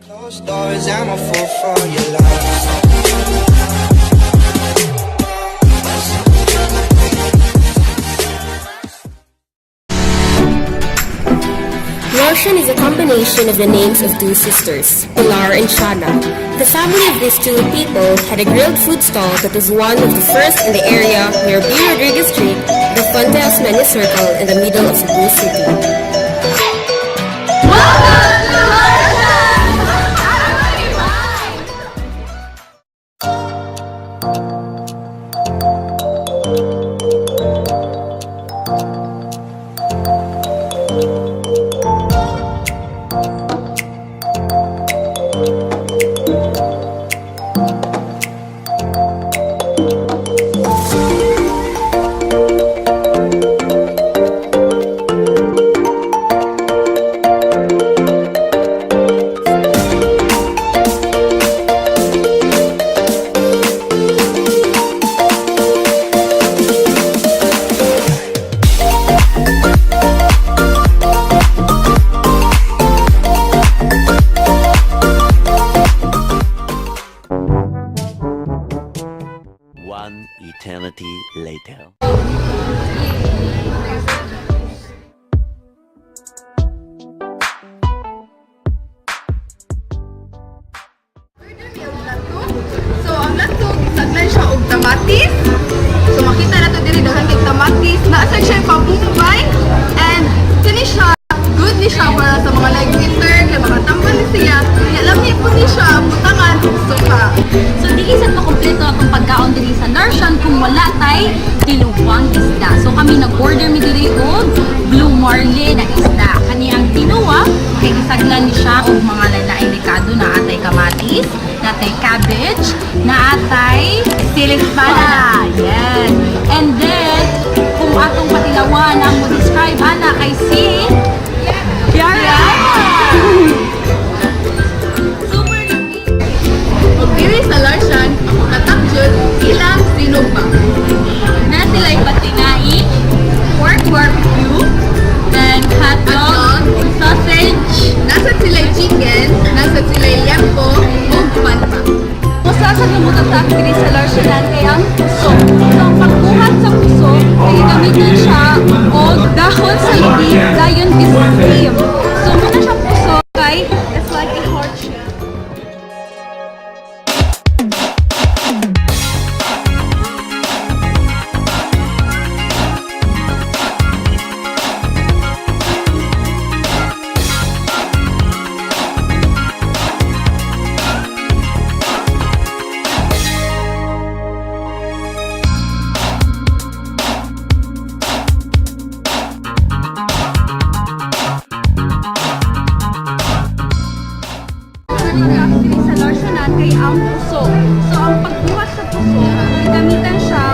Closed doors, I'm a fool for your love. Larsian is a combination of the names of two sisters, Pilar and Shana. The family of these two people had a grilled food stall that was one of the first in the area near B. Rodriguez Street, the Funtas Menu Circle in the middle of Cebu City. One eternity later. So, ang lasog, saglan siya og tamatis. So, makita na ito diri daghang kay tamatis. Naasag siya yung pabumbay. And, kini siya, good ni siya para sa mga like winter, kaya makatambal ni siya. Kaya lami po ni siya, butangan, suka. So, di isang makompleto akong pagkaon diri sa Larsian kung wala tay tinuwang isda. So, kami nag-order mi diri og blue marlin na isda. Kani ang tinuwa, kay isaglan ni siya og mga lalaing ricado na atay kamatis, na atay cabbage, na atay siling pala. Yan. And then, kung atong patilawan ang mo describe ana kay si Yara. Super lami. Og diri sa Larsian, ako katakjud, ilang sinugba. Na sila ipatinai, pork barbecue, then hotdog, sausage. Nasa sila chicken, nasa sila liempo, ug panta. Usa sa namutatak diri sa Larsian kay ang puso. So ang pagbuhat sa puso, ay gamitin siya og dahon sa lubi, dayon is cream. So muna siya puso kay it's like a heart shape. Diri sa Larsian kay ang puso. So ang pagbuhat sa puso, gamitan siya